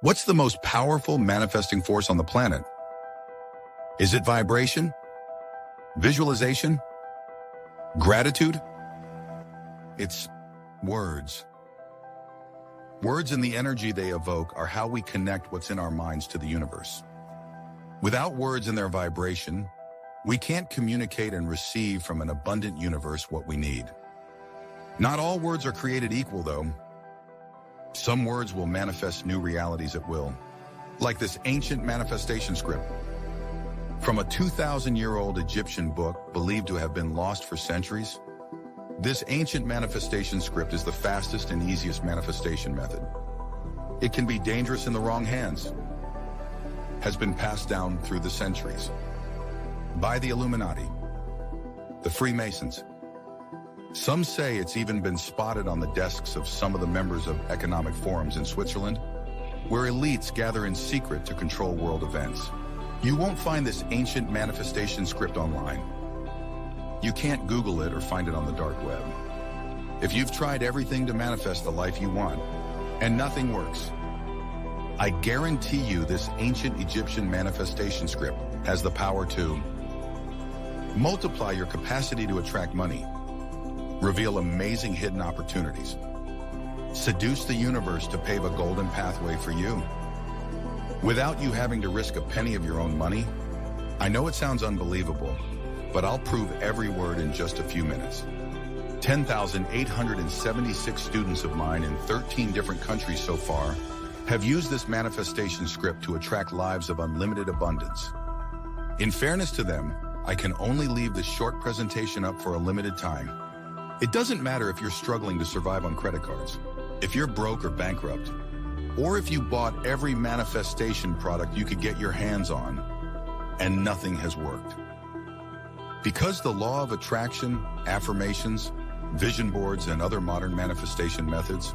What's the most powerful manifesting force on the planet? Is it vibration? Visualization? Gratitude? It's words. Words and the energy they evoke are how we connect what's in our minds to the universe. Without words and their vibration, we can't communicate and receive from an abundant universe what we need. Not all words are created equal, though. Some words will manifest new realities at will, like this ancient manifestation script. From a 2,000-year-old Egyptian book believed to have been lost for centuries, this ancient manifestation script is the fastest and easiest manifestation method. It can be dangerous in the wrong hands, has been passed down through the centuries by the Illuminati, the Freemasons. Some say it's even been spotted on the desks of some of the members of economic forums in Switzerland, where elites gather in secret to control world events. You won't find this ancient manifestation script online. You can't Google it or find it on the dark web. If you've tried everything to manifest the life you want, and nothing works, I guarantee you this ancient Egyptian manifestation script has the power to multiply your capacity to attract money, reveal amazing hidden opportunities, seduce the universe to pave a golden pathway for you, without you having to risk a penny of your own money. I know it sounds unbelievable, but I'll prove every word in just a few minutes. 10,876 students of mine in 13 different countries so far have used this manifestation script to attract lives of unlimited abundance. In fairness to them, I can only leave this short presentation up for a limited time. It doesn't matter if you're struggling to survive on credit cards, if you're broke or bankrupt, or if you bought every manifestation product you could get your hands on and nothing has worked. Because the law of attraction, affirmations, vision boards, and other modern manifestation methods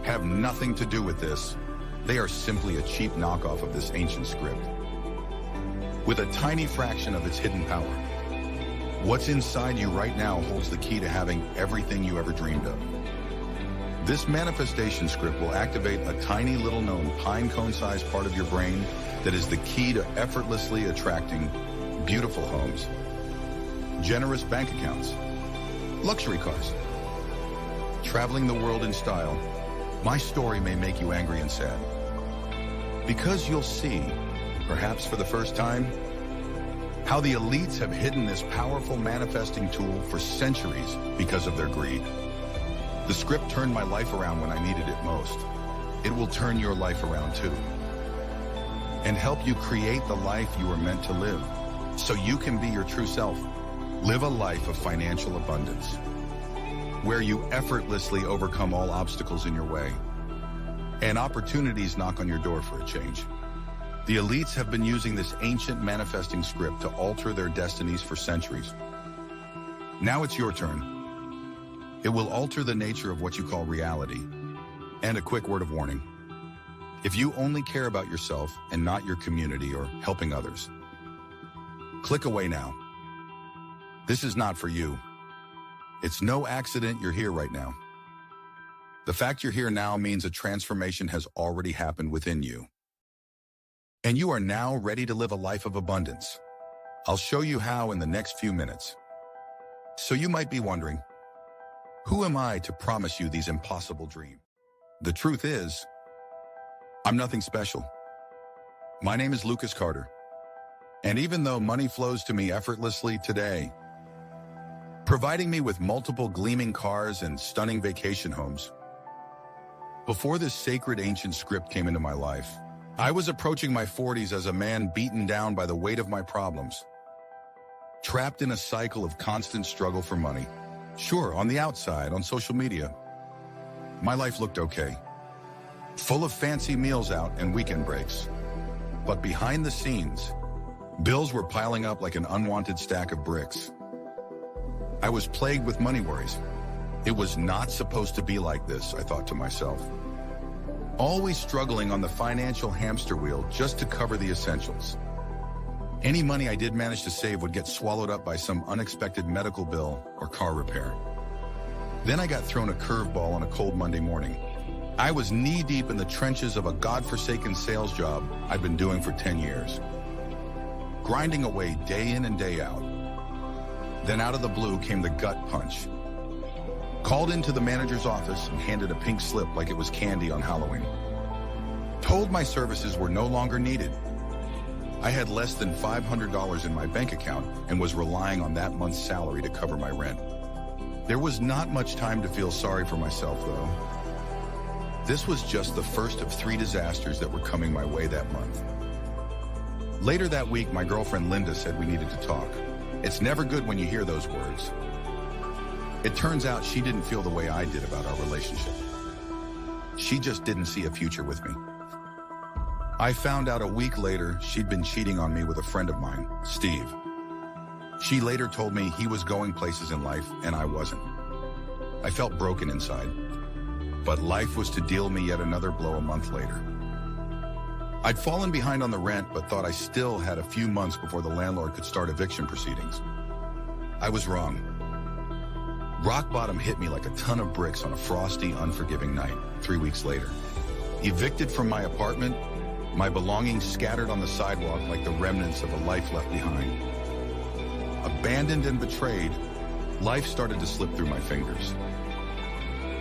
have nothing to do with this, they are simply a cheap knockoff of this ancient script, with a tiny fraction of its hidden power. What's inside you right now holds the key to having everything you ever dreamed of. This manifestation script will activate a tiny little known pine cone-sized part of your brain that is the key to effortlessly attracting beautiful homes, generous bank accounts, luxury cars, traveling the world in style. My story may make you angry and sad, because you'll see, perhaps for the first time, how the elites have hidden this powerful manifesting tool for centuries because of their greed. The script turned my life around when I needed it most. It will turn your life around too, and help you create the life you were meant to live, so you can be your true self. Live a life of financial abundance, where you effortlessly overcome all obstacles in your way, and opportunities knock on your door for a change. The elites have been using this ancient manifesting script to alter their destinies for centuries. Now it's your turn. It will alter the nature of what you call reality. And a quick word of warning: if you only care about yourself and not your community or helping others, click away now. This is not for you. It's no accident you're here right now. The fact you're here now means a transformation has already happened within you, and you are now ready to live a life of abundance. I'll show you how in the next few minutes. So you might be wondering, who am I to promise you these impossible dreams? The truth is, I'm nothing special. My name is Lucas Carter, and even though money flows to me effortlessly today, providing me with multiple gleaming cars and stunning vacation homes, before this sacred ancient script came into my life, I was approaching my 40s as a man beaten down by the weight of my problems, trapped in a cycle of constant struggle for money. Sure, on the outside, on social media, my life looked okay, full of fancy meals out and weekend breaks. But behind the scenes, bills were piling up like an unwanted stack of bricks. I was plagued with money worries. It was not supposed to be like this, I thought to myself. Always struggling on the financial hamster wheel just to cover the essentials. Any money I did manage to save would get swallowed up by some unexpected medical bill or car repair. Then I got thrown a curveball on a cold Monday morning. I was knee-deep in the trenches of a godforsaken sales job I'd been doing for 10 years. Grinding away day in and day out. Then out of the blue came the gut punch. Called into the manager's office and handed a pink slip like it was candy on Halloween. Told my services were no longer needed. I had less than $500 in my bank account and was relying on that month's salary to cover my rent. There was not much time to feel sorry for myself, though. This was just the first of 3 disasters that were coming my way that month. Later that week, my girlfriend Linda said we needed to talk. It's never good when you hear those words. It turns out she didn't feel the way I did about our relationship. She just didn't see a future with me. I found out a week later she'd been cheating on me with a friend of mine, Steve. She later told me he was going places in life and I wasn't. I felt broken inside, but life was to deal me yet another blow a month later. I'd fallen behind on the rent, but thought I still had a few months before the landlord could start eviction proceedings. I was wrong. Rock bottom hit me like a ton of bricks on a frosty, unforgiving night, 3 weeks later. Evicted from my apartment, my belongings scattered on the sidewalk like the remnants of a life left behind. Abandoned and betrayed, life started to slip through my fingers.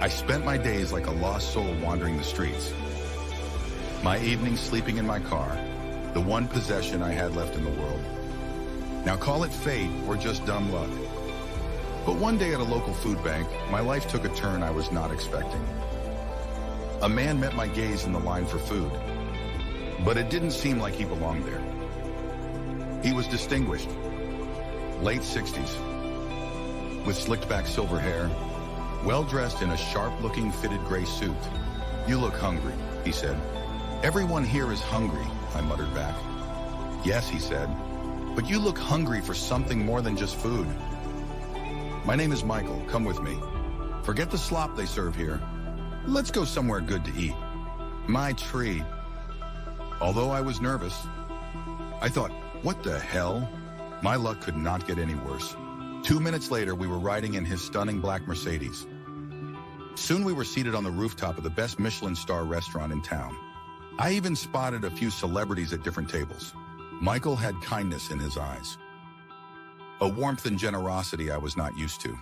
I spent my days like a lost soul wandering the streets. My evenings sleeping in my car, the one possession I had left in the world. Now call it fate or just dumb luck. But one day at a local food bank, my life took a turn I was not expecting. A man met my gaze in the line for food, but it didn't seem like he belonged there. He was distinguished, late 60s, with slicked back silver hair, well-dressed in a sharp-looking fitted gray suit. "You look hungry," he said. "Everyone here is hungry," I muttered back. "Yes," he said, "but you look hungry for something more than just food." "My name is Michael. Come with me. Forget the slop they serve here. Let's go somewhere good to eat." My treat. Although I was nervous, I thought, what the hell? My luck could not get any worse. 2 minutes later, we were riding in his stunning black Mercedes. Soon we were seated on the rooftop of the best Michelin star restaurant in town. I even spotted a few celebrities at different tables. Michael had kindness in his eyes. A warmth and generosity I was not used to.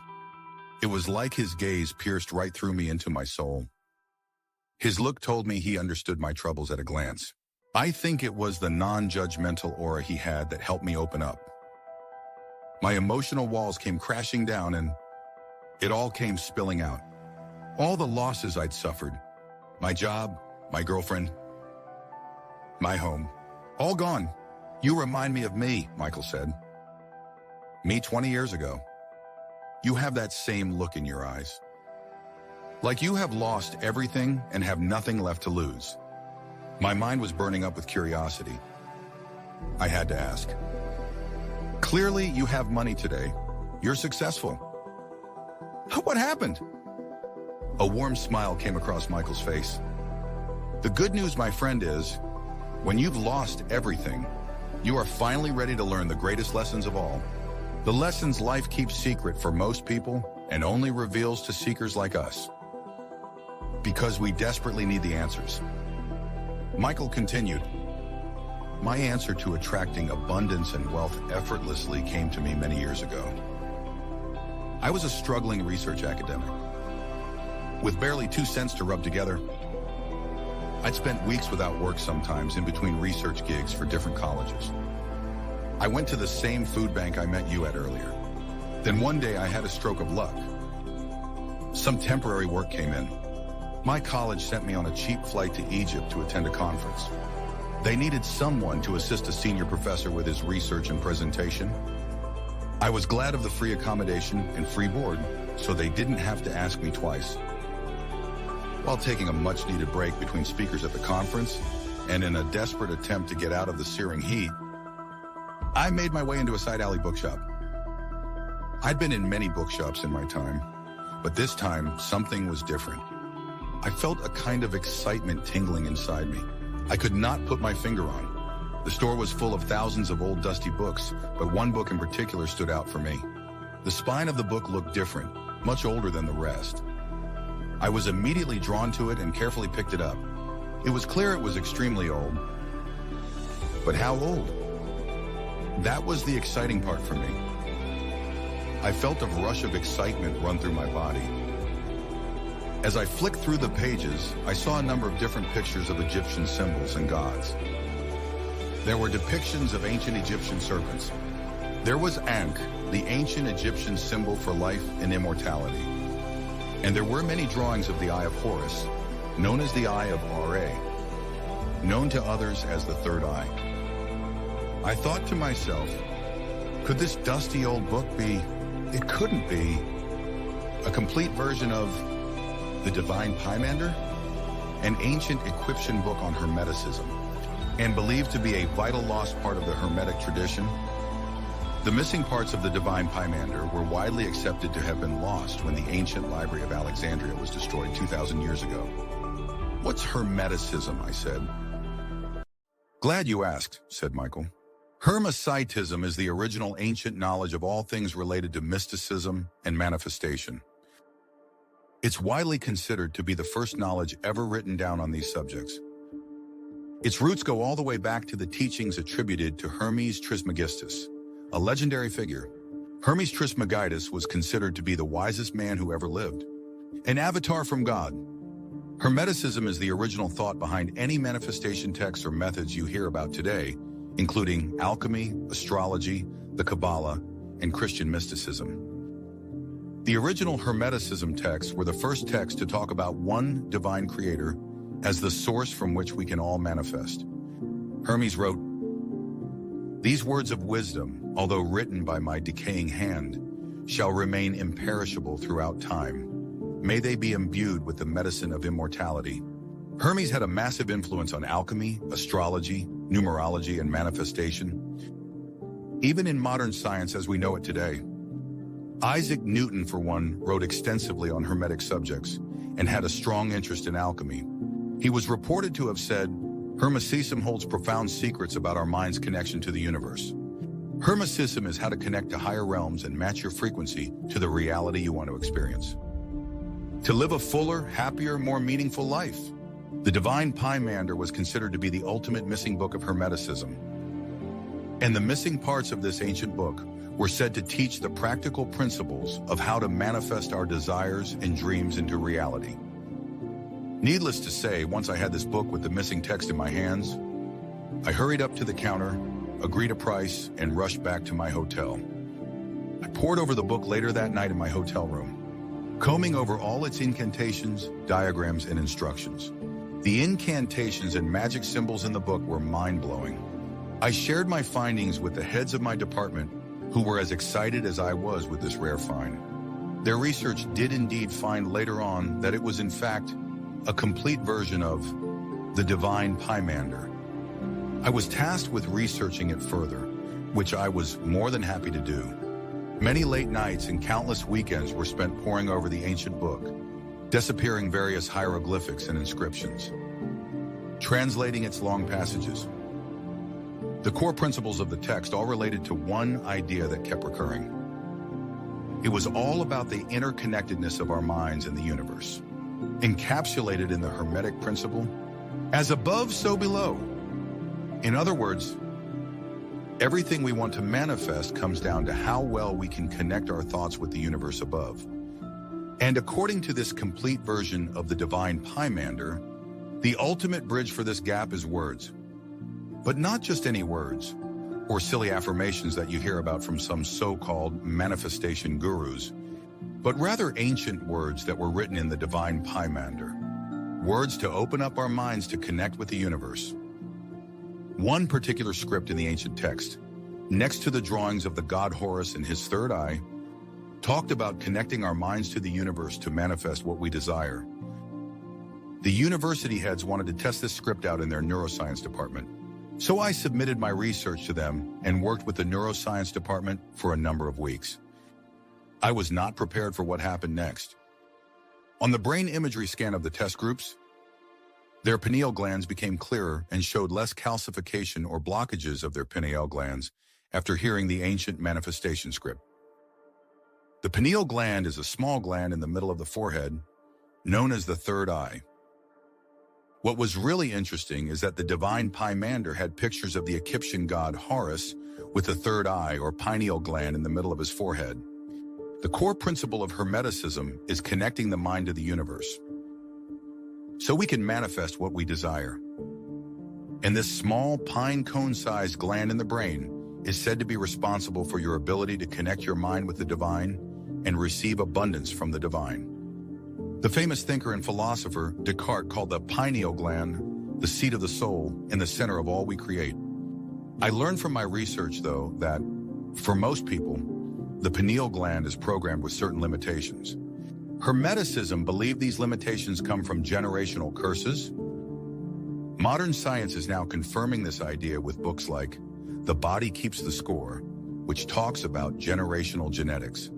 It was like his gaze pierced right through me into my soul. His look told me he understood my troubles at a glance. I think it was the non-judgmental aura he had that helped me open up. My emotional walls came crashing down and it all came spilling out. All the losses I'd suffered. My job, my girlfriend, my home. All gone. "You remind me of me," Michael said. "Me 20 years ago. You have that same look in your eyes. Like you have lost everything and have nothing left to lose." My mind was burning up with curiosity. I had to ask. "Clearly, you have money today. You're successful. What happened?" A warm smile came across Michael's face. "The good news, my friend, is when you've lost everything, you are finally ready to learn the greatest lessons of all. The lessons life keeps secret for most people and only reveals to seekers like us. Because we desperately need the answers." Michael continued, "My answer to attracting abundance and wealth effortlessly came to me many years ago. I was a struggling research academic. With barely 2 cents to rub together, I'd spent weeks without work sometimes in between research gigs for different colleges. I went to the same food bank I met you at earlier. Then one day I had a stroke of luck. Some temporary work came in. My college sent me on a cheap flight to Egypt to attend a conference. They needed someone to assist a senior professor with his research and presentation. I was glad of the free accommodation and free board, so they didn't have to ask me twice. While taking a much-needed break between speakers at the conference, and in a desperate attempt to get out of the searing heat, I made my way into a side alley bookshop. I'd been in many bookshops in my time, but this time something was different. I felt a kind of excitement tingling inside me. I could not put my finger on. The store was full of thousands of old dusty books, but one book in particular stood out for me. The spine of the book looked different, much older than the rest. I was immediately drawn to it and carefully picked it up. It was clear it was extremely old. But how old? That was the exciting part for me. I felt a rush of excitement run through my body. As I flicked through the pages, I saw a number of different pictures of Egyptian symbols and gods. There were depictions of ancient Egyptian serpents. There was Ankh, the ancient Egyptian symbol for life and immortality. And there were many drawings of the Eye of Horus, known as the Eye of Ra, known to others as the Third Eye. I thought to myself, could this dusty old book be, it couldn't be, a complete version of the Divine Pymander, an ancient Egyptian book on Hermeticism, and believed to be a vital lost part of the Hermetic tradition? The missing parts of the Divine Pymander were widely accepted to have been lost when the ancient library of Alexandria was destroyed 2,000 years ago. What's Hermeticism? I said. Glad you asked, said Michael. Hermeticism is the original ancient knowledge of all things related to mysticism and manifestation. It's widely considered to be the first knowledge ever written down on these subjects. Its roots go all the way back to the teachings attributed to Hermes Trismegistus, a legendary figure. Hermes Trismegistus was considered to be the wisest man who ever lived, an avatar from God. Hermeticism is the original thought behind any manifestation texts or methods you hear about today, including alchemy, astrology, the Kabbalah, and Christian mysticism. The original Hermeticism texts were the first texts to talk about one divine creator as the source from which we can all manifest. Hermes wrote, "These words of wisdom, although written by my decaying hand, shall remain imperishable throughout time. May they be imbued with the medicine of immortality." Hermes had a massive influence on alchemy, astrology, numerology, and manifestation, even in modern science as we know it today. Isaac Newton, for one, wrote extensively on Hermetic subjects and had a strong interest in alchemy. He was reported to have said, "Hermeticism holds profound secrets about our mind's connection to the universe." Hermeticism is how to connect to higher realms and match your frequency to the reality you want to experience. To live a fuller, happier, more meaningful life. The Divine Pymander was considered to be the ultimate missing book of Hermeticism. And the missing parts of this ancient book were said to teach the practical principles of how to manifest our desires and dreams into reality. Needless to say, once I had this book with the missing text in my hands, I hurried up to the counter, agreed a price, and rushed back to my hotel. I pored over the book later that night in my hotel room, combing over all its incantations, diagrams, and instructions. The incantations and magic symbols in the book were mind-blowing. I shared my findings with the heads of my department, who were as excited as I was with this rare find. Their research did indeed find later on that it was in fact a complete version of the Divine Pymander. I was tasked with researching it further, which I was more than happy to do. Many late nights and countless weekends were spent poring over the ancient book, disappearing various hieroglyphics and inscriptions, translating its long passages. The core principles of the text all related to one idea that kept recurring. It was all about the interconnectedness of our minds and the universe, encapsulated in the Hermetic principle, as above, so below. In other words, everything we want to manifest comes down to how well we can connect our thoughts with the universe above. And according to this complete version of the Divine Pymander, the ultimate bridge for this gap is words. But not just any words, or silly affirmations that you hear about from some so-called manifestation gurus, but rather ancient words that were written in the Divine Pymander. Words to open up our minds to connect with the universe. One particular script in the ancient text, next to the drawings of the god Horus and his third eye, talked about connecting our minds to the universe to manifest what we desire. The university heads wanted to test this script out in their neuroscience department. So I submitted my research to them and worked with the neuroscience department for a number of weeks. I was not prepared for what happened next. On the brain imagery scan of the test groups, their pineal glands became clearer and showed less calcification or blockages of their pineal glands after hearing the ancient manifestation script. The pineal gland is a small gland in the middle of the forehead, known as the third eye. What was really interesting is that the divine Pymander had pictures of the Egyptian god Horus with the third eye or pineal gland in the middle of his forehead. The core principle of Hermeticism is connecting the mind to the universe, so we can manifest what we desire. And this small pine cone-sized gland in the brain is said to be responsible for your ability to connect your mind with the divine and receive abundance from the divine. The famous thinker and philosopher Descartes called the pineal gland the seat of the soul and the center of all we create. I learned from my research, though, that for most people, the pineal gland is programmed with certain limitations. Hermeticism believed these limitations come from generational curses. Modern science is now confirming this idea with books like The Body Keeps the Score, which talks about generational genetics.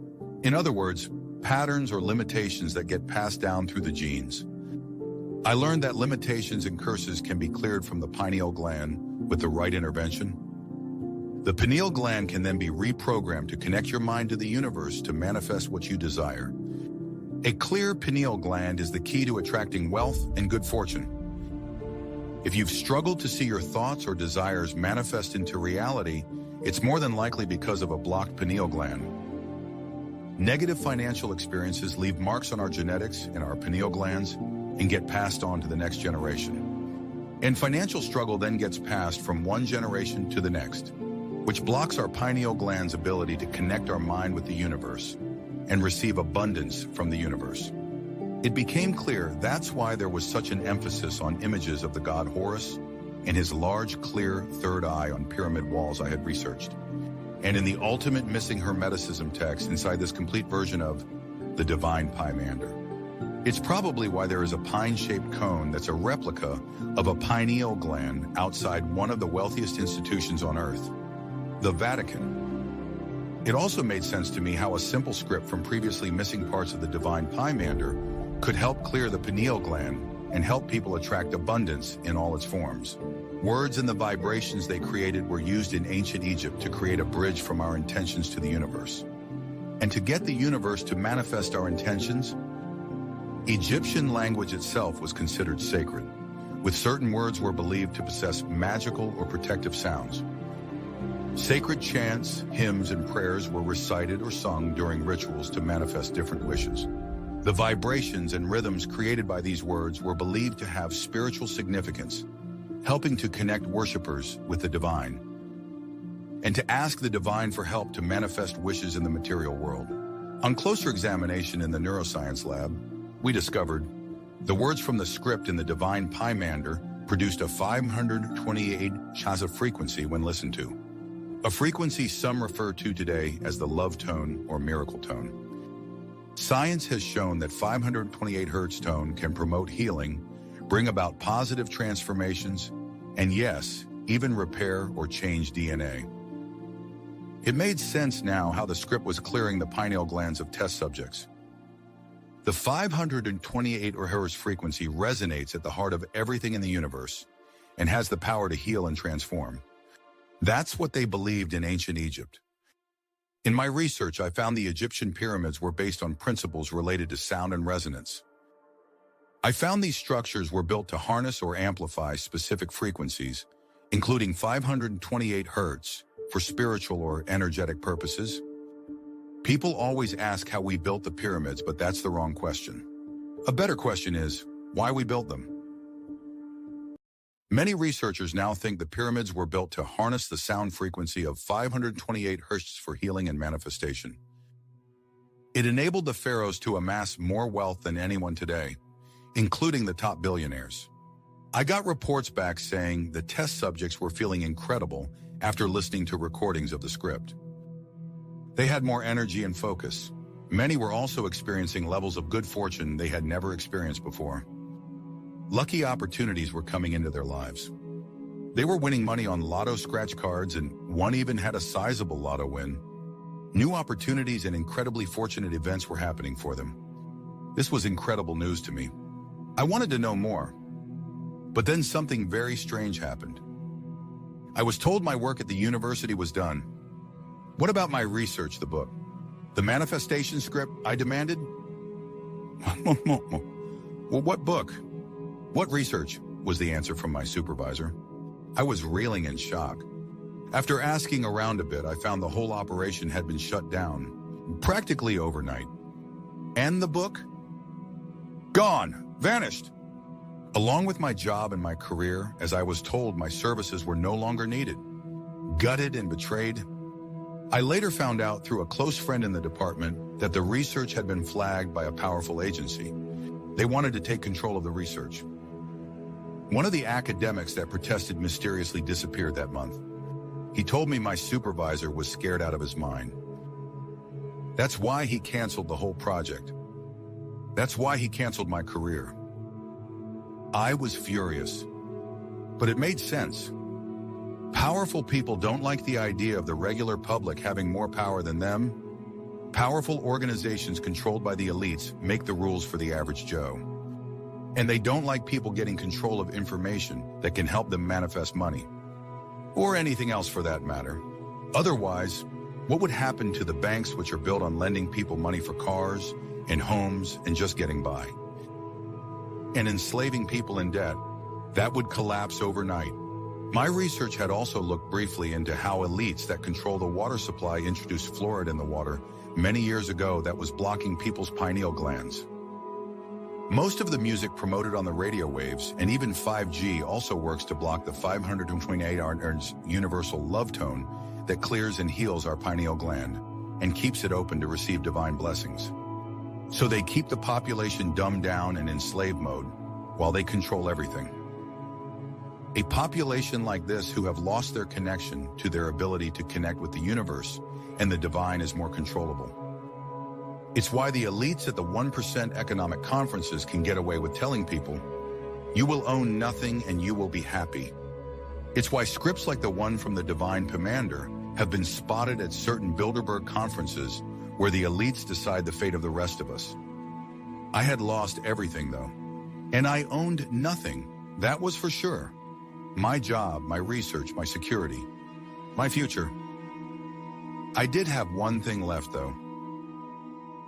In other words, patterns or limitations that get passed down through the genes. I learned that limitations and curses can be cleared from the pineal gland with the right intervention. The pineal gland can then be reprogrammed to connect your mind to the universe to manifest what you desire. A clear pineal gland is the key to attracting wealth and good fortune. If you've struggled to see your thoughts or desires manifest into reality, it's more than likely because of a blocked pineal gland. Negative financial experiences leave marks on our genetics and our pineal glands and get passed on to the next generation. And financial struggle then gets passed from one generation to the next, which blocks our pineal gland's ability to connect our mind with the universe and receive abundance from the universe. It became clear that's why there was such an emphasis on images of the god Horus and his large, clear third eye on pyramid walls I had researched. And in the ultimate missing Hermeticism text inside this complete version of the divine Pymander. It's probably why there is a pine-shaped cone that's a replica of a pineal gland outside one of the wealthiest institutions on Earth, the Vatican. It also made sense to me how a simple script from previously missing parts of the divine Pymander could help clear the pineal gland and help people attract abundance in all its forms. Words and the vibrations they created were used in ancient Egypt to create a bridge from our intentions to the universe. And to get the universe to manifest our intentions, Egyptian language itself was considered sacred, with certain words were believed to possess magical or protective sounds. Sacred chants, hymns, and prayers were recited or sung during rituals to manifest different wishes. The vibrations and rhythms created by these words were believed to have spiritual significance, helping to connect worshipers with the divine, and to ask the divine for help to manifest wishes in the material world. On closer examination in the neuroscience lab, we discovered the words from the script in the divine Pymander produced a 528 Hz frequency when listened to, a frequency some refer to today as the love tone or miracle tone. Science has shown that 528 Hz tone can promote healing, bring about positive transformations, and yes, even repair or change DNA. It made sense now how the script was clearing the pineal glands of test subjects. The 528 Hz frequency resonates at the heart of everything in the universe and has the power to heal and transform. That's what they believed in ancient Egypt. In my research, I found the Egyptian pyramids were based on principles related to sound and resonance. I found these structures were built to harness or amplify specific frequencies, including 528 Hz for spiritual or energetic purposes. People always ask how we built the pyramids, but that's the wrong question. A better question is, why we built them. Many researchers now think the pyramids were built to harness the sound frequency of 528 Hz for healing and manifestation. It enabled the pharaohs to amass more wealth than anyone today, including the top billionaires. I got reports back saying the test subjects were feeling incredible after listening to recordings of the script. They had more energy and focus. Many were also experiencing levels of good fortune they had never experienced before. Lucky opportunities were coming into their lives. They were winning money on lotto scratch cards, and one even had a sizable lotto win. New opportunities and incredibly fortunate events were happening for them. This was incredible news to me. I wanted to know more. But then something very strange happened. I was told my work at the university was done. What about my research, the book? The manifestation script, I demanded? Well, what book? What research? Was the answer from my supervisor. I was reeling in shock. After asking around a bit, I found the whole operation had been shut down, practically overnight. And the book? Gone, vanished. Along with my job and my career, as I was told my services were no longer needed. Gutted and betrayed. I later found out through a close friend in the department that the research had been flagged by a powerful agency. They wanted to take control of the research. One of the academics that protested mysteriously disappeared that month. He told me my supervisor was scared out of his mind. That's why he canceled the whole project. That's why he canceled my career. I was furious, but it made sense. Powerful people don't like the idea of the regular public having more power than them. Powerful organizations controlled by the elites make the rules for the average Joe. And they don't like people getting control of information that can help them manifest money. Or anything else for that matter. Otherwise, what would happen to the banks which are built on lending people money for cars and homes and just getting by? And enslaving people in debt, that would collapse overnight. My research had also looked briefly into how elites that control the water supply introduced fluoride in the water many years ago that was blocking people's pineal glands. Most of the music promoted on the radio waves and even 5G also works to block the 528 Hz universal love tone that clears and heals our pineal gland and keeps it open to receive divine blessings. So they keep the population dumbed down and in slave mode while they control everything. A population like this who have lost their connection to their ability to connect with the universe and the divine is more controllable. It's why the elites at the 1% economic conferences can get away with telling people, you will own nothing and you will be happy. It's why scripts like the one from the Divine Commander have been spotted at certain Bilderberg conferences where the elites decide the fate of the rest of us. I had lost everything though, and I owned nothing, that was for sure. My job, my research, my security, my future. I did have one thing left though.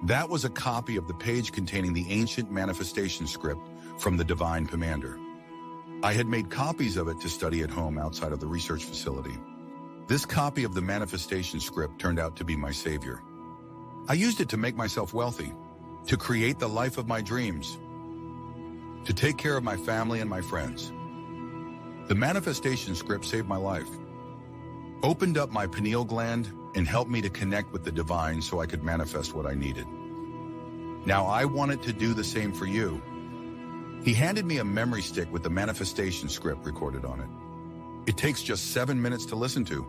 That was a copy of the page containing the ancient manifestation script from the Divine Commander. I had made copies of it to study at home outside of the research facility. This copy of the manifestation script turned out to be my savior. I used it to make myself wealthy, to create the life of my dreams, to take care of my family and my friends. The manifestation script saved my life, opened up my pineal gland, and helped me to connect with the divine so I could manifest what I needed. Now I wanted to do the same for you. He handed me a memory stick with the manifestation script recorded on it. It takes just 7 minutes to listen to.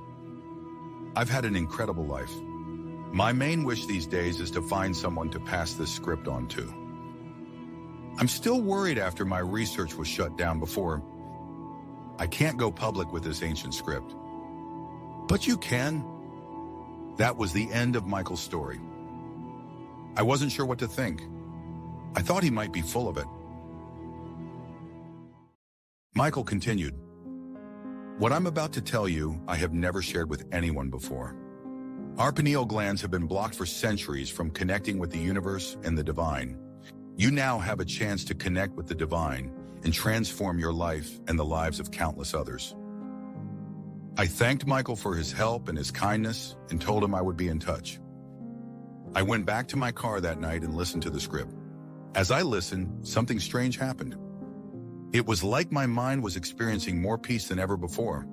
I've had an incredible life. My main wish these days is to find someone to pass this script on to. I'm still worried after my research was shut down before. I can't go public with this ancient script. But you can. That was the end of Michael's story. I wasn't sure what to think. I thought he might be full of it. Michael continued, "What I'm about to tell you, I have never shared with anyone before. Our pineal glands have been blocked for centuries from connecting with the universe and the divine. You now have a chance to connect with the divine and transform your life and the lives of countless others." I thanked Michael for his help and his kindness and told him I would be in touch. I went back to my car that night and listened to the script. As I listened, something strange happened. It was like my mind was experiencing more peace than ever before.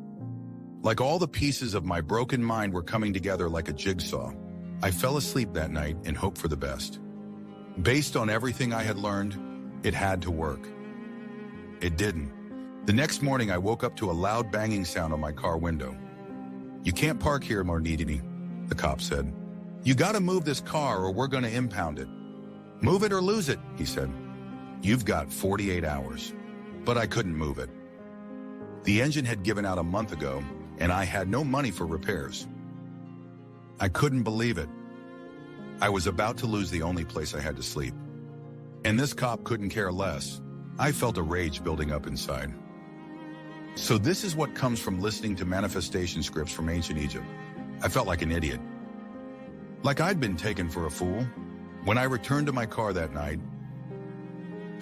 Like all the pieces of my broken mind were coming together like a jigsaw. I fell asleep that night and hoped for the best. Based on everything I had learned, it had to work. It didn't. The next morning, I woke up to a loud banging sound on my car window. "You can't park here, Marnidini," the cop said. "You gotta move this car or we're gonna impound it." "Move it or lose it," he said. "You've got 48 hours. But I couldn't move it. The engine had given out a month ago, and I had no money for repairs. I couldn't believe it. I was about to lose the only place I had to sleep. And this cop couldn't care less. I felt a rage building up inside. So this is what comes from listening to manifestation scripts from ancient Egypt. I felt like an idiot. Like I'd been taken for a fool. When I returned to my car that night,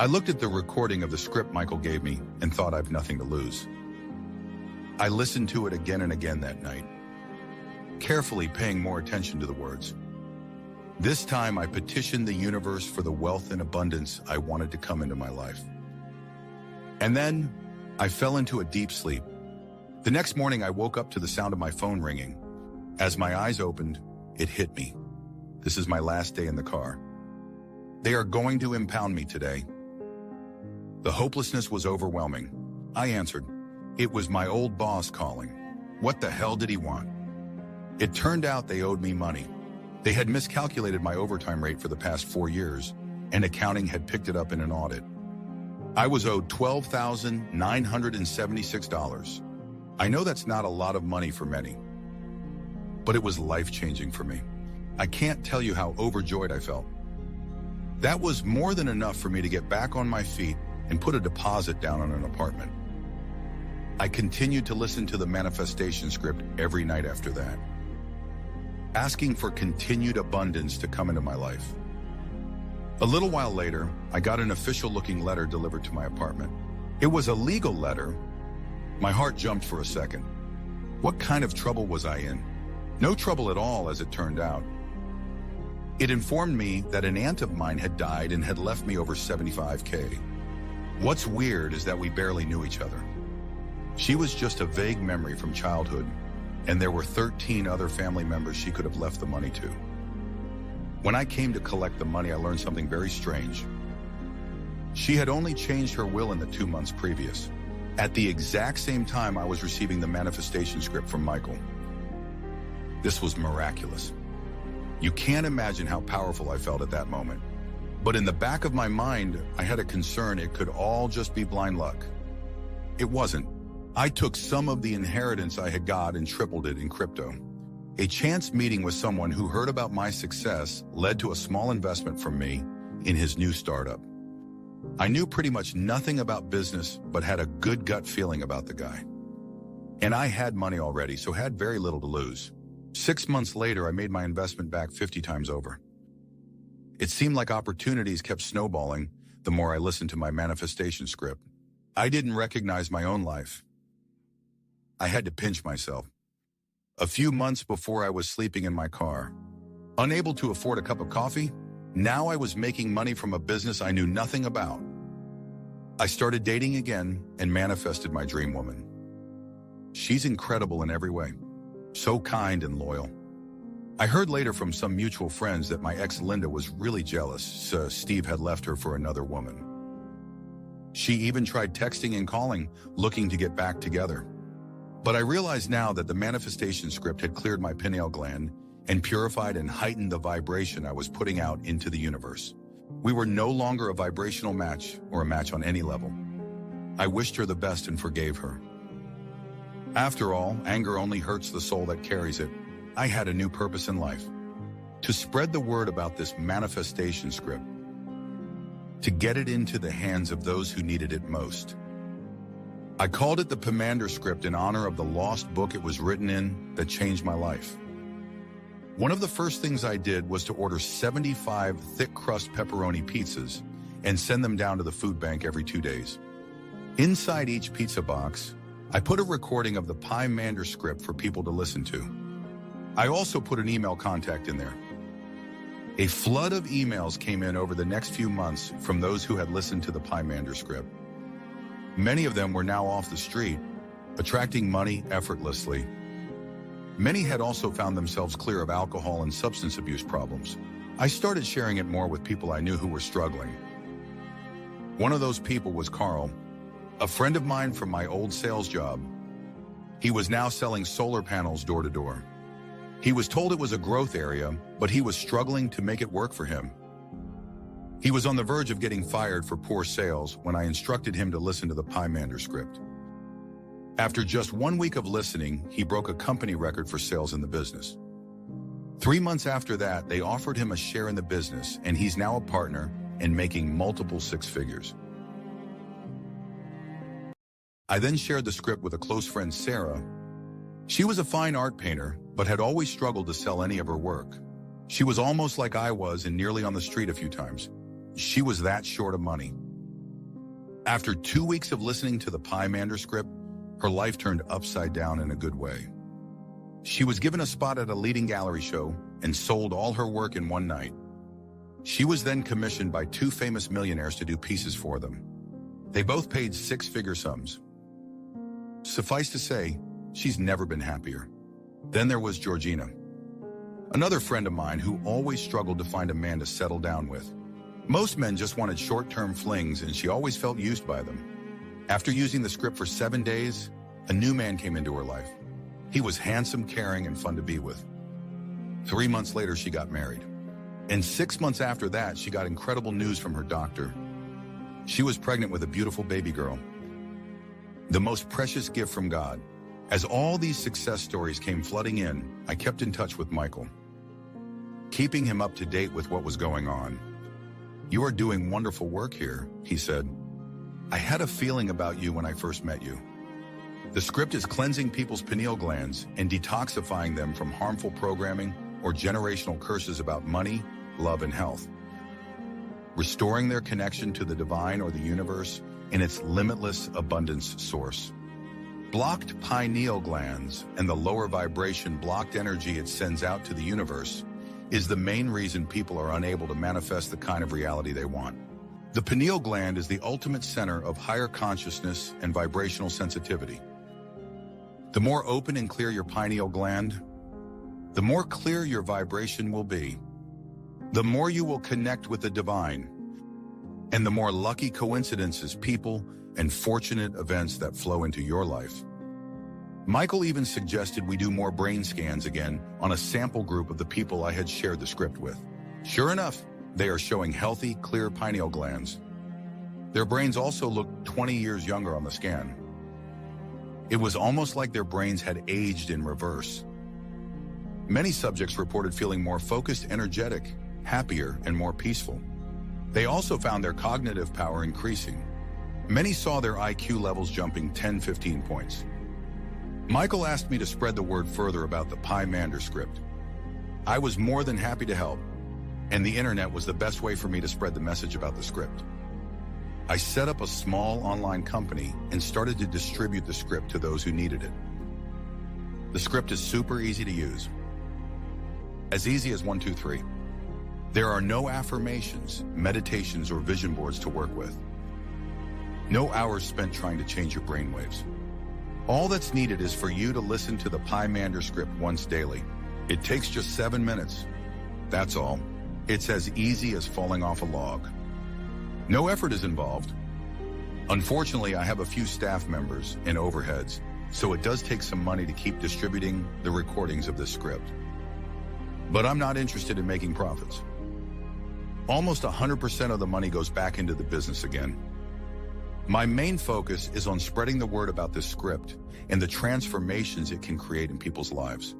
I looked at the recording of the script Michael gave me and thought I've nothing to lose. I listened to it again and again that night, carefully paying more attention to the words. This time I petitioned the universe for the wealth and abundance I wanted to come into my life. And then I fell into a deep sleep. The next morning I woke up to the sound of my phone ringing. As my eyes opened, it hit me. This is my last day in the car. They are going to impound me today. The hopelessness was overwhelming. I answered. It was my old boss calling. What the hell did he want? It turned out they owed me money. They had miscalculated my overtime rate for the past 4 years, and accounting had picked it up in an audit. I was owed $12,976. I know that's not a lot of money for many, but it was life-changing for me. I can't tell you how overjoyed I felt. That was more than enough for me to get back on my feet and put a deposit down on an apartment. I continued to listen to the manifestation script every night after that, asking for continued abundance to come into my life. A little while later, I got an official-looking letter delivered to my apartment. It was a legal letter. My heart jumped for a second. What kind of trouble was I in? No trouble at all, as it turned out. It informed me that an aunt of mine had died and had left me over $75K. What's weird is that we barely knew each other. She was just a vague memory from childhood, and there were 13 other family members she could have left the money to. When I came to collect the money, I learned something very strange. She had only changed her will in the 2 months previous. At the exact same time, I was receiving the manifestation script from Michael. This was miraculous. You can't imagine how powerful I felt at that moment. But in the back of my mind, I had a concern it could all just be blind luck. It wasn't. I took some of the inheritance I had got and tripled it in crypto. A chance meeting with someone who heard about my success led to a small investment from me in his new startup. I knew pretty much nothing about business, but had a good gut feeling about the guy. And I had money already, so had very little to lose. 6 months later, I made my investment back 50 times over. It seemed like opportunities kept snowballing the more I listened to my manifestation script. I didn't recognize my own life. I had to pinch myself. A few months before, I was sleeping in my car. Unable to afford a cup of coffee, now I was making money from a business I knew nothing about. I started dating again and manifested my dream woman. She's incredible in every way, so kind and loyal. I heard later from some mutual friends that my ex Linda was really jealous, so Steve had left her for another woman. She even tried texting and calling, looking to get back together. But I realize now that the manifestation script had cleared my pineal gland and purified and heightened the vibration I was putting out into the universe. We were no longer a vibrational match or a match on any level. I wished her the best and forgave her. After all, anger only hurts the soul that carries it. I had a new purpose in life: to spread the word about this manifestation script, to get it into the hands of those who needed it most. I called it the Pomander Script in honor of the lost book it was written in that changed my life. One of the first things I did was to order 75 thick crust pepperoni pizzas and send them down to the food bank every 2 days. Inside each pizza box, I put a recording of the Pomander Script for people to listen to. I also put an email contact in there. A flood of emails came in over the next few months from those who had listened to the Pomander Script. Many of them were now off the street, attracting money effortlessly. Many had also found themselves clear of alcohol and substance abuse problems. I started sharing it more with people I knew who were struggling. One of those people was Carl, a friend of mine from my old sales job. He was now selling solar panels door to door. He was told it was a growth area, but he was struggling to make it work for him. He was on the verge of getting fired for poor sales when I instructed him to listen to the Pomander Script. After just 1 week of listening, he broke a company record for sales in the business. 3 months after that, they offered him a share in the business, and he's now a partner and making multiple 6 figures. I then shared the script with a close friend, Sarah. She was a fine art painter, but had always struggled to sell any of her work. She was almost like I was and nearly on the street a few times. She was that short of money. After 2 weeks of listening to the Pymander script, her life turned upside down in a good way. She was given a spot at a leading gallery show and sold all her work in one night. She was then commissioned by 2 famous millionaires to do pieces for them. They both paid 6-figure sums. Suffice to say, she's never been happier. Then there was Georgina, another friend of mine who always struggled to find a man to settle down with. Most men just wanted short-term flings, and she always felt used by them. After using the script for 7 days, a new man came into her life. He was handsome, caring, and fun to be with. 3 months later, she got married. And 6 months after that, she got incredible news from her doctor. She was pregnant with a beautiful baby girl. The most precious gift from God. As all these success stories came flooding in, I kept in touch with Michael, keeping him up to date with what was going on. "You are doing wonderful work here," he said. "I had a feeling about you when I first met you. The script is cleansing people's pineal glands and detoxifying them from harmful programming or generational curses about money, love, and health. Restoring their connection to the divine or the universe and its limitless abundance source. Blocked pineal glands and the lower vibration blocked energy it sends out to the universe is the main reason people are unable to manifest the kind of reality they want. The pineal gland is the ultimate center of higher consciousness and vibrational sensitivity. The more open and clear your pineal gland, the more clear your vibration will be. The more you will connect with the divine, and the more lucky coincidences, people, and fortunate events that flow into your life. Michael even suggested we do more brain scans again on a sample group of the people I had shared the script with. Sure enough, they are showing healthy, clear pineal glands. Their brains also looked 20 years younger on the scan. It was almost like their brains had aged in reverse. Many subjects reported feeling more focused, energetic, happier, and more peaceful. They also found their cognitive power increasing. Many saw their IQ levels jumping 10-15 points. Michael asked me to spread the word further about the Pymander script. I was more than happy to help, and the internet was the best way for me to spread the message about the script. I set up a small online company and started to distribute the script to those who needed it. The script is super easy to use. As easy as 1, 2, 3. There are no affirmations, meditations, or vision boards to work with. No hours spent trying to change your brainwaves. All that's needed is for you to listen to the Pymander script once daily. It takes just 7 minutes. That's all. It's as easy as falling off a log. No effort is involved. Unfortunately, I have a few staff members and overheads, so it does take some money to keep distributing the recordings of this script. But I'm not interested in making profits. Almost 100% of the money goes back into the business again. My main focus is on spreading the word about this script and the transformations it can create in people's lives.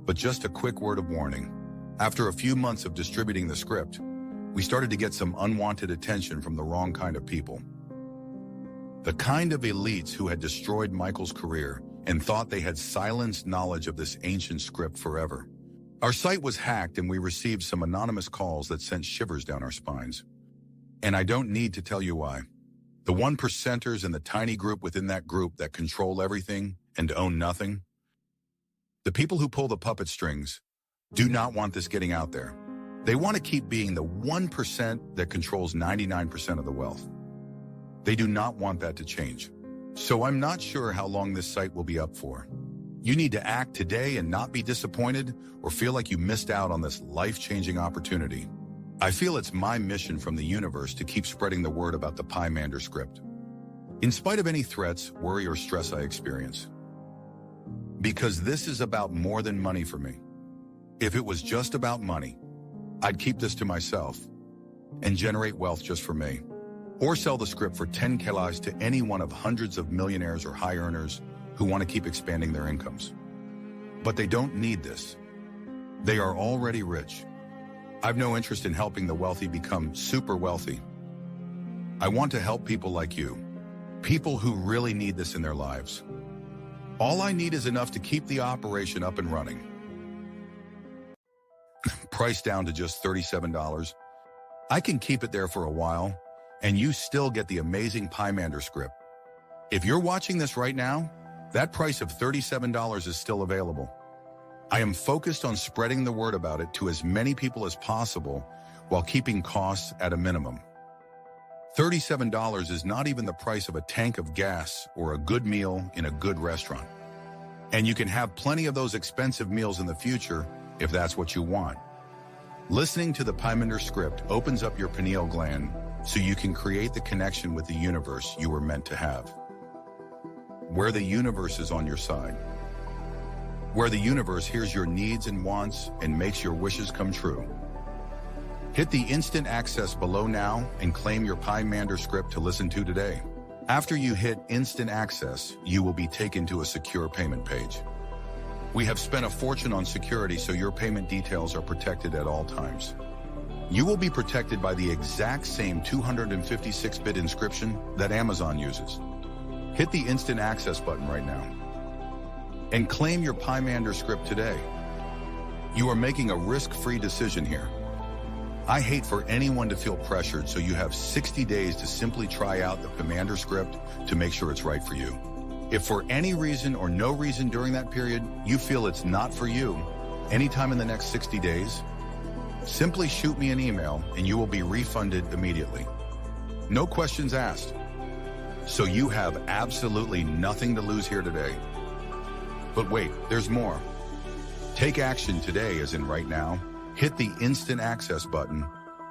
But just a quick word of warning. After a few months of distributing the script, we started to get some unwanted attention from the wrong kind of people. The kind of elites who had destroyed Michael's career and thought they had silenced knowledge of this ancient script forever. Our site was hacked and we received some anonymous calls that sent shivers down our spines. And I don't need to tell you why. The 1%ers and the tiny group within that group that control everything and own nothing. The people who pull the puppet strings do not want this getting out there. They want to keep being the 1% that controls 99% of the wealth. They do not want that to change. So I'm not sure how long this site will be up for. You need to act today and not be disappointed or feel like you missed out on this life-changing opportunity. I feel it's my mission from the universe to keep spreading the word about the Pymander script, in spite of any threats, worry, or stress I experience. Because this is about more than money for me. If it was just about money, I'd keep this to myself and generate wealth just for me, or sell the script for 10 kelas to any one of hundreds of millionaires or high earners who want to keep expanding their incomes. But they don't need this. They are already rich. I've no interest in helping the wealthy become super wealthy. I want to help people like you, people who really need this in their lives. All I need is enough to keep the operation up and running. Priced down to just $37. I can keep it there for a while, and you still get the amazing Pymander script. If you're watching this right now, that price of $37 is still available. I am focused on spreading the word about it to as many people as possible while keeping costs at a minimum. $37 is not even the price of a tank of gas or a good meal in a good restaurant. And you can have plenty of those expensive meals in the future if that's what you want. Listening to the Pymander script opens up your pineal gland so you can create the connection with the universe you were meant to have. Where the universe is on your side. Where the universe hears your needs and wants and makes your wishes come true. Hit the instant access below now and claim your Pymander script to listen to today. After you hit instant access, you will be taken to a secure payment page. We have spent a fortune on security so your payment details are protected at all times. You will be protected by the exact same 256-bit encryption that Amazon uses. Hit the instant access button right now and claim your Pymander script today. You are making a risk-free decision here. I hate for anyone to feel pressured, so you have 60 days to simply try out the Pymander script to make sure it's right for you. If for any reason or no reason during that period you feel it's not for you, anytime in the next 60 days, simply shoot me an email and you will be refunded immediately. No questions asked. So you have absolutely nothing to lose here today. But wait, there's more. Take action today, as in right now. Hit the instant access button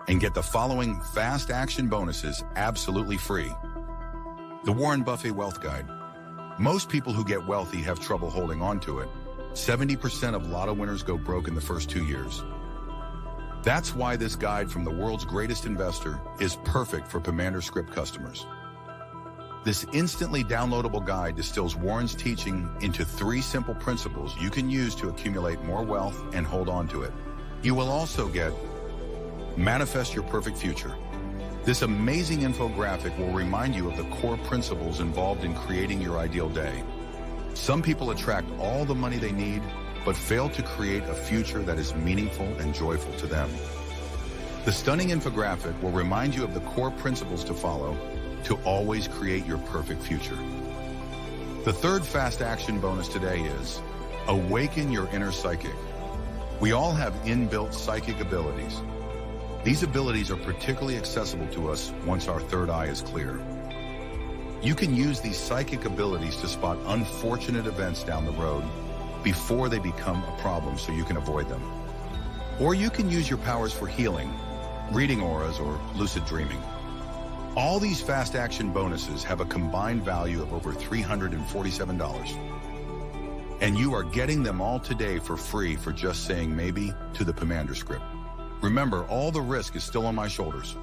and get the following fast action bonuses absolutely free. The Warren Buffett Wealth Guide. Most people who get wealthy have trouble holding on to it. 70% of lotto winners go broke in the first 2 years. That's why this guide from the world's greatest investor is perfect for Pymander script customers. This instantly downloadable guide distills Warren's teaching into 3 simple principles you can use to accumulate more wealth and hold on to it. You will also get Manifest Your Perfect Future. This amazing infographic will remind you of the core principles involved in creating your ideal day. Some people attract all the money they need, but fail to create a future that is meaningful and joyful to them. The stunning infographic will remind you of the core principles to follow to always create your perfect future. The third fast action bonus today is Awaken Your Inner Psychic. We all have inbuilt psychic abilities. These abilities are particularly accessible to us once our third eye is clear. You can use these psychic abilities to spot unfortunate events down the road before they become a problem so you can avoid them. Or you can use your powers for healing, reading auras, or lucid dreaming. All these fast action bonuses have a combined value of over $347. And you are getting them all today for free for just saying maybe to the Pymander script. Remember, all the risk is still on my shoulders.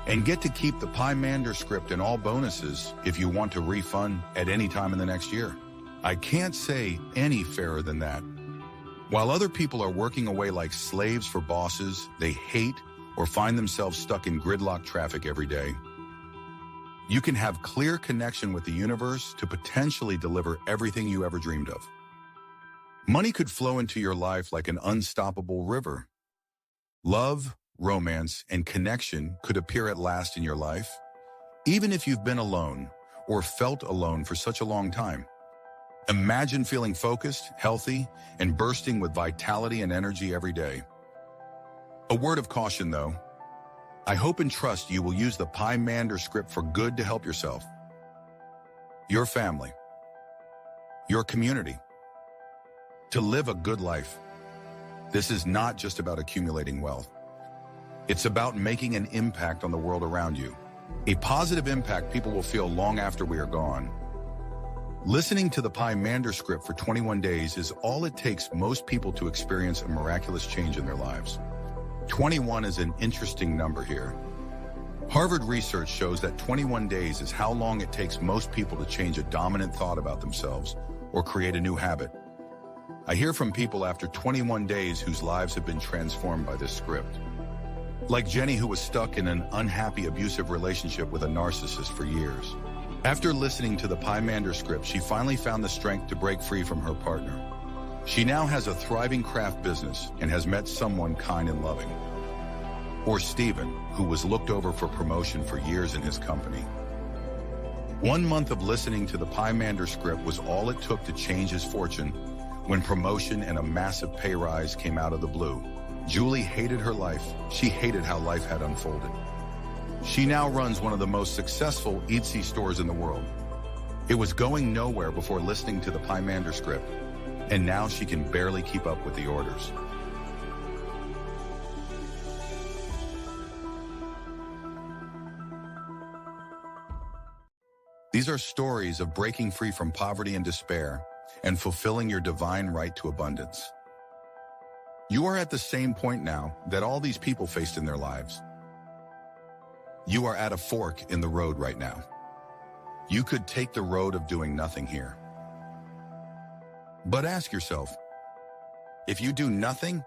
And get to keep the Pymander script and all bonuses if you want to refund at any time in the next year. I can't say any fairer than that. While other people are working away like slaves for bosses they hate or find themselves stuck in gridlock traffic every day, you can have clear connection with the universe to potentially deliver everything you ever dreamed of. Money could flow into your life like an unstoppable river. Love, romance, and connection could appear at last in your life, even if you've been alone or felt alone for such a long time. Imagine feeling focused, healthy, and bursting with vitality and energy every day. A word of caution, though. I hope and trust you will use the Pymander script for good to help yourself, your family, your community, to live a good life. This is not just about accumulating wealth. It's about making an impact on the world around you. A positive impact people will feel long after we are gone. Listening to the Pymander script for 21 days is all it takes most people to experience a miraculous change in their lives. 21 is an interesting number here. Harvard research shows that 21 days is how long it takes most people to change a dominant thought about themselves or create a new habit. I hear from people after 21 days whose lives have been transformed by this script. Like Jenny, who was stuck in an unhappy, abusive relationship with a narcissist for years. After listening to the Pymander script, she finally found the strength to break free from her partner. She now has a thriving craft business and has met someone kind and loving. Or Stephen, who was looked over for promotion for years in his company. 1 month of listening to the Pymander script was all it took to change his fortune when promotion and a massive pay rise came out of the blue. Julie hated her life. She hated how life had unfolded. She now runs one of the most successful Etsy stores in the world. It was going nowhere before listening to the Pymander script, and now she can barely keep up with the orders. These are stories of breaking free from poverty and despair and fulfilling your divine right to abundance. You are at the same point now that all these people faced in their lives. You are at a fork in the road right now. You could take the road of doing nothing here. But ask yourself, if you do nothing,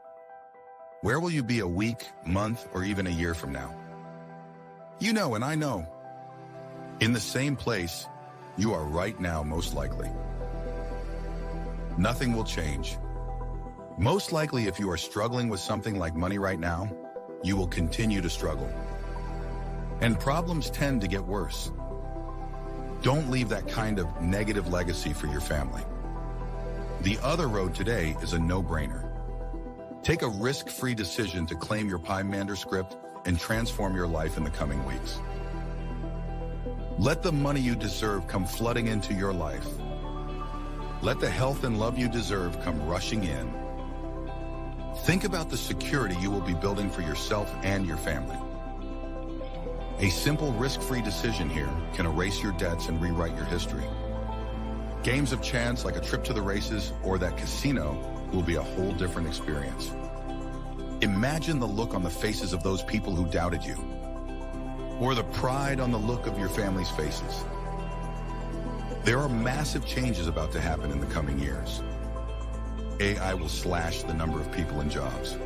where will you be a week, month, or even a year from now? You know, and I know. In the same place, you are right now, most likely. Nothing will change. Most likely, if you are struggling with something like money right now, you will continue to struggle. And problems tend to get worse. Don't leave that kind of negative legacy for your family. The other road today is a no-brainer. Take a risk-free decision to claim your Pymander script and transform your life in the coming weeks. Let the money you deserve come flooding into your life. Let the health and love you deserve come rushing in. Think about the security you will be building for yourself and your family. A simple risk-free decision here can erase your debts and rewrite your history. Games of chance like a trip to the races or that casino will be a whole different experience. Imagine the look on the faces of those people who doubted you, or the pride on the look of your family's faces. There are massive changes about to happen in the coming years. AI will slash the number of people in jobs.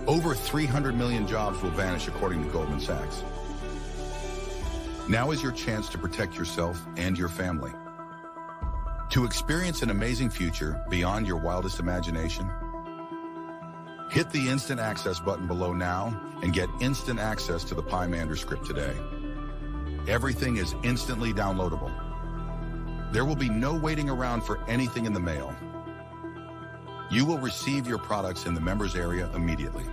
Over 300 million jobs will vanish according to Goldman Sachs. Now is your chance to protect yourself and your family. To experience an amazing future beyond your wildest imagination, hit the instant access button below now and get instant access to the Pymander script today. Everything is instantly downloadable. There will be no waiting around for anything in the mail. You will receive your products in the members area immediately.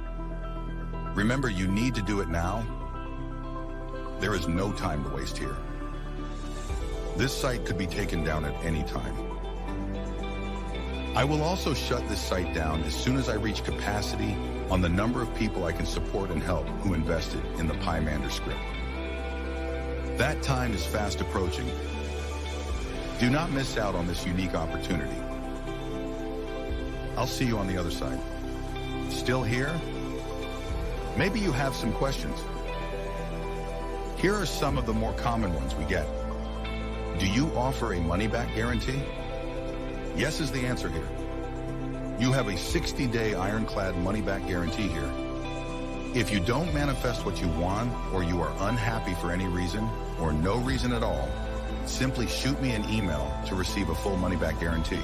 Remember, you need to do it now. There is no time to waste here. This site could be taken down at any time. I will also shut this site down as soon as I reach capacity on the number of people I can support and help who invested in the Pymander script. That time is fast approaching. Do not miss out on this unique opportunity. I'll see you on the other side. Still here? Maybe you have some questions. Here are some of the more common ones we get. Do you offer a money-back guarantee? Yes is the answer here. You have a 60-day ironclad money-back guarantee here. If you don't manifest what you want, or you are unhappy for any reason, or no reason at all, simply shoot me an email to receive a full money-back guarantee.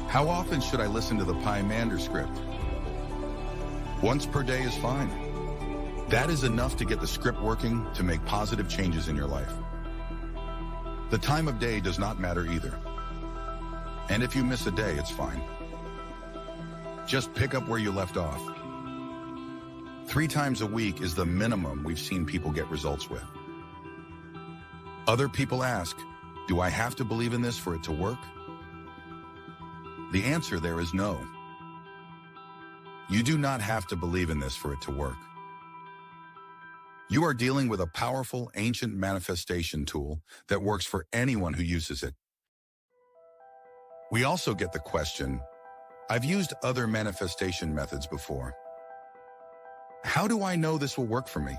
How often should I listen to the Pymander script? Once per day is fine. That is enough to get the script working to make positive changes in your life. The time of day does not matter either. And if you miss a day, it's fine. Just pick up where you left off. 3 times a week is the minimum we've seen people get results with. Other people ask, do I have to believe in this for it to work? The answer there is no. You do not have to believe in this for it to work. You are dealing with a powerful, ancient manifestation tool that works for anyone who uses it. We also get the question, I've used other manifestation methods before. How do I know this will work for me?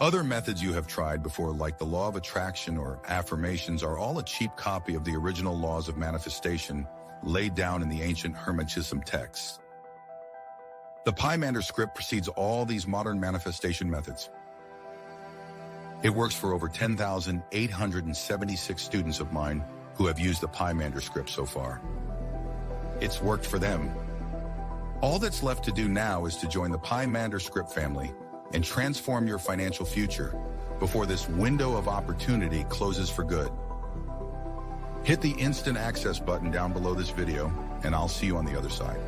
Other methods you have tried before, like the law of attraction or affirmations, are all a cheap copy of the original laws of manifestation laid down in the ancient Hermetism texts. The Pymander script precedes all these modern manifestation methods. It works for over 10,876 students of mine who have used the Pymander script so far. It's worked for them. All that's left to do now is to join the Pymander script family and transform your financial future before this window of opportunity closes for good. Hit the instant access button down below this video, and I'll see you on the other side.